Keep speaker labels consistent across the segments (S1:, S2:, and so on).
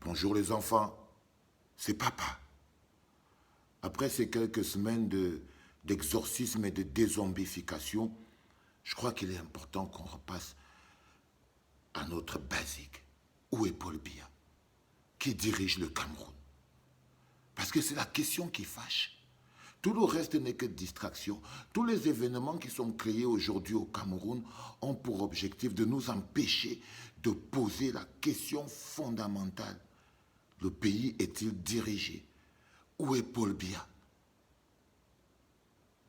S1: Bonjour les enfants, c'est papa. Après ces quelques semaines d'exorcisme et de dézombification, je crois qu'il est important qu'on repasse à notre basique. Où est Paul Biya? Qui dirige le Cameroun? Parce que c'est la question qui fâche. Tout le reste n'est que distraction. Tous les événements qui sont créés aujourd'hui au Cameroun ont pour objectif de nous empêcher de poser la question fondamentale. Le pays est-il dirigé? Où est Paul Biya?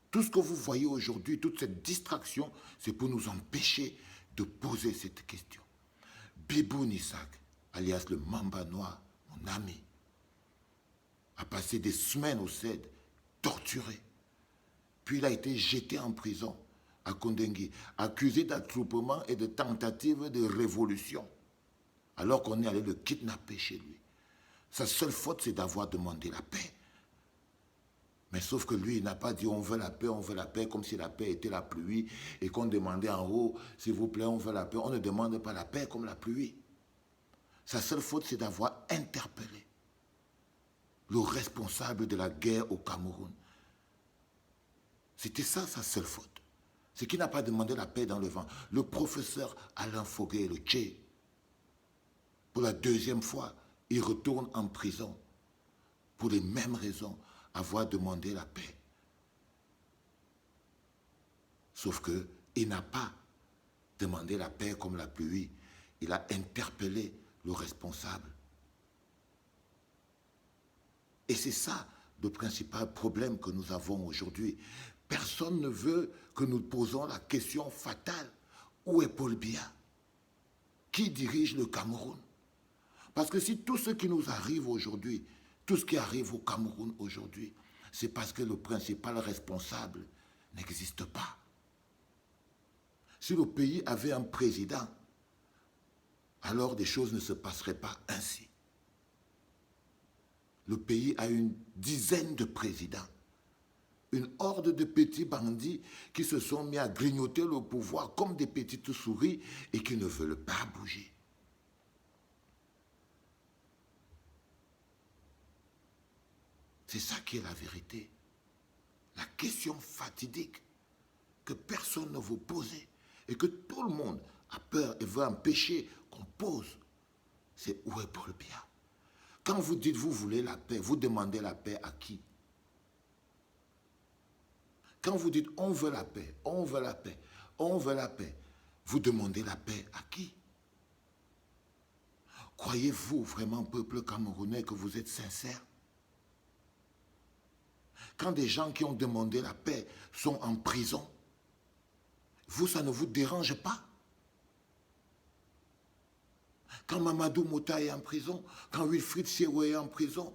S1: Tout ce que vous voyez aujourd'hui, toute cette distraction, c'est pour nous empêcher de poser cette question. Biboun Isaac, alias le Mamba Noir, mon ami, a passé des semaines au CED, torturé. Puis il a été jeté en prison à Kondengui, accusé d'attroupement et de tentative de révolution, alors qu'on est allé le kidnapper chez lui. Sa seule faute, c'est d'avoir demandé la paix. Mais sauf que lui, il n'a pas dit on veut la paix, comme si la paix était la pluie et qu'on demandait en haut, s'il vous plaît, on veut la paix. On ne demande pas la paix comme la pluie. Sa seule faute, c'est d'avoir interpellé le responsable de la guerre au Cameroun. C'était ça sa seule faute. C'est qu'il n'a pas demandé la paix dans le vent. Le professeur Alain Foguet, le Tché, pour la deuxième fois, il retourne en prison pour les mêmes raisons, avoir demandé la paix. Sauf qu'il n'a pas demandé la paix comme la pluie. Il a interpellé le responsable. Et c'est ça le principal problème que nous avons aujourd'hui. Personne ne veut que nous posons la question fatale. Où est Paul Biya? Qui dirige le Cameroun? Parce que si tout ce qui nous arrive aujourd'hui, tout ce qui arrive au Cameroun aujourd'hui, c'est parce que le principal responsable n'existe pas. Si le pays avait un président, alors des choses ne se passeraient pas ainsi. Le pays a une dizaine de présidents. Une horde de petits bandits qui se sont mis à grignoter le pouvoir comme des petites souris et qui ne veulent pas bouger. C'est ça qui est la vérité. La question fatidique que personne ne veut poser et que tout le monde a peur et veut empêcher qu'on pose, c'est où est Paul Biya? Quand vous dites vous voulez la paix, vous demandez la paix à qui? Quand vous dites on veut la paix, on veut la paix, on veut la paix, vous demandez la paix à qui? Croyez-vous vraiment, peuple camerounais, que vous êtes sincère? Quand des gens qui ont demandé la paix sont en prison, vous, ça ne vous dérange pas? Quand Mamadou Mouta est en prison, quand Wilfried Siewe est en prison,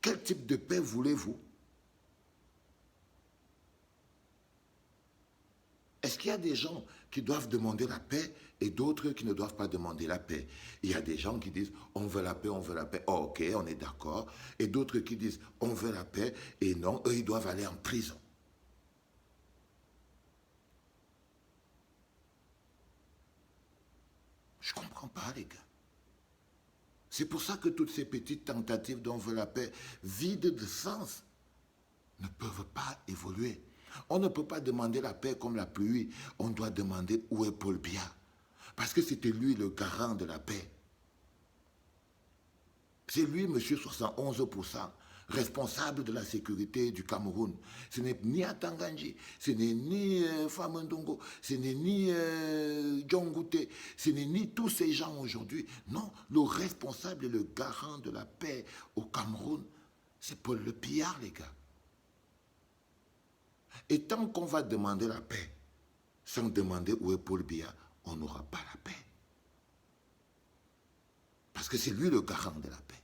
S1: quel type de paix voulez-vous? Est-ce qu'il y a des gens qui doivent demander la paix et d'autres qui ne doivent pas demander la paix? Il y a des gens qui disent on veut la paix, on veut la paix. Oh, ok, on est d'accord. Et d'autres qui disent on veut la paix et non, eux, ils doivent aller en prison. Je ne comprends pas, les gars. C'est pour ça que toutes ces petites tentatives d'on veut la paix, vides de sens, ne peuvent pas évoluer. On ne peut pas demander la paix comme la pluie. On doit demander où est Paul Biya. Parce que c'était lui le garant de la paix. C'est lui, monsieur 71%, responsable de la sécurité du Cameroun. Ce n'est ni Atanganji, ce n'est ni Famandongo, ce n'est ni Djongouté, ce n'est ni tous ces gens aujourd'hui. Non, le responsable et le garant de la paix au Cameroun, c'est Paul Biya, les gars. Et tant qu'on va demander la paix, sans demander où est Paul Biya, on n'aura pas la paix. Parce que c'est lui le garant de la paix.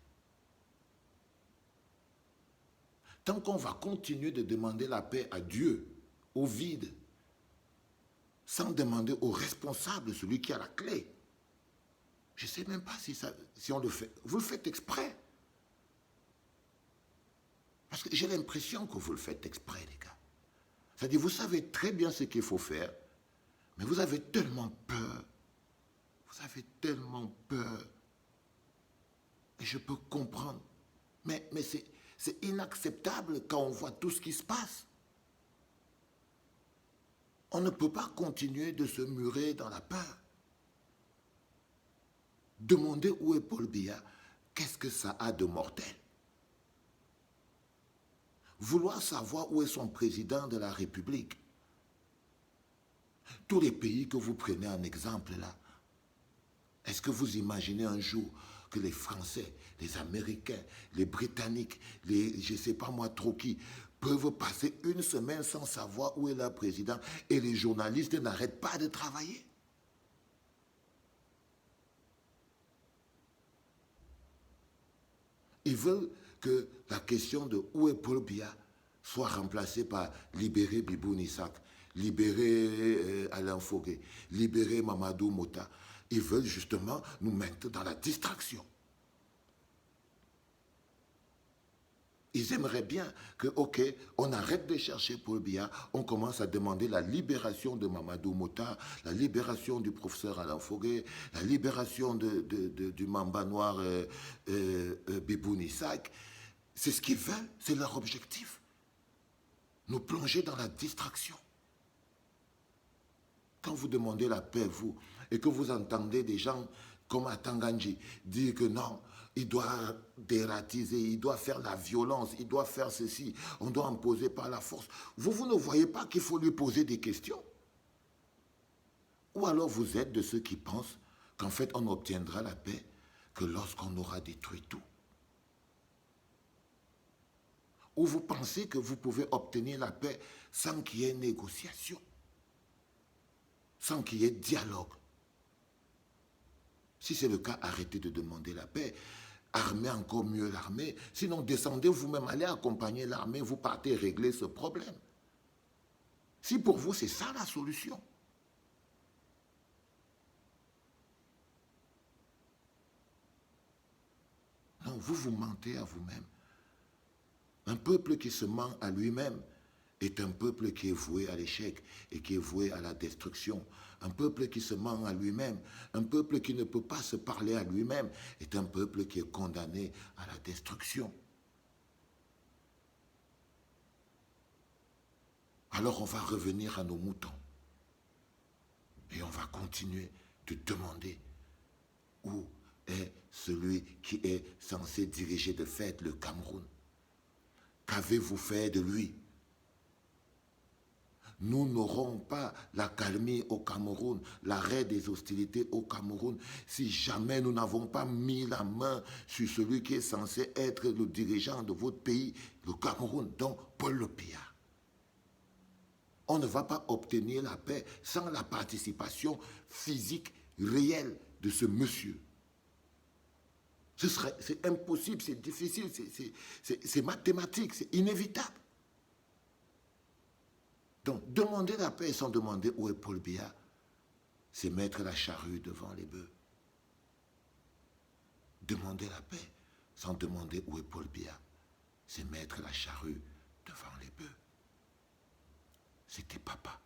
S1: Tant qu'on va continuer de demander la paix à Dieu, au vide, sans demander au responsable, celui qui a la clé, je ne sais même pas si on le fait. Vous le faites exprès. Parce que j'ai l'impression que vous le faites exprès, les gars. C'est-à-dire, vous savez très bien ce qu'il faut faire, mais vous avez tellement peur. Vous avez tellement peur je peux comprendre. Mais c'est inacceptable quand on voit tout ce qui se passe. On ne peut pas continuer de se murer dans la peur. Demandez où est Paul Biya, qu'est-ce que ça a de mortel? Vouloir savoir où est son président de la République. Tous les pays que vous prenez en exemple là, est-ce que vous imaginez un jour que les Français, les Américains, les Britanniques, les je ne sais pas moi trop qui, peuvent passer une semaine sans savoir où est leur président et les journalistes n'arrêtent pas de travailler? Ils veulent que la question de où est Paul Biya soit remplacée par libérer Biboun Issak, libérer Alain Fogué, libérer Mamadou Mota. Ils veulent justement nous mettre dans la distraction. Ils aimeraient bien que, ok, on arrête de chercher Paul Biya, on commence à demander la libération de Mamadou Mota, la libération du professeur Alain Fogué, la libération du Mamba Noir Biboun Issak. C'est ce qu'ils veulent, c'est leur objectif. Nous plonger dans la distraction. Quand vous demandez la paix, vous, et que vous entendez des gens comme Atanganji dire que non, il doit dératiser, il doit faire la violence, il doit faire ceci, on doit imposer par la force. Vous ne voyez pas qu'il faut lui poser des questions? Ou alors vous êtes de ceux qui pensent qu'en fait on obtiendra la paix que lorsqu'on aura détruit tout? Ou vous pensez que vous pouvez obtenir la paix sans qu'il y ait négociation, sans qu'il y ait dialogue? Si c'est le cas, arrêtez de demander la paix. Armez encore mieux l'armée. Sinon, descendez vous-même, allez accompagner l'armée, vous partez régler ce problème. Si pour vous, c'est ça la solution. Non, vous vous mentez à vous-même. Un peuple qui se ment à lui-même est un peuple qui est voué à l'échec et qui est voué à la destruction. Un peuple qui se ment à lui-même, un peuple qui ne peut pas se parler à lui-même, est un peuple qui est condamné à la destruction. Alors on va revenir à nos moutons et on va continuer de demander où est celui qui est censé diriger de fait le Cameroun. Qu'avez-vous fait de lui? Nous n'aurons pas la calmie au Cameroun, l'arrêt des hostilités au Cameroun, si jamais nous n'avons pas mis la main sur celui qui est censé être le dirigeant de votre pays, le Cameroun, donc Paul Biya. On ne va pas obtenir la paix sans la participation physique réelle de ce monsieur. C'est impossible, c'est difficile, c'est mathématique, c'est inévitable. Donc, demander la paix sans demander où est Paul Biya, c'est mettre la charrue devant les bœufs. Demander la paix sans demander où est Paul Biya, c'est mettre la charrue devant les bœufs. C'était papa.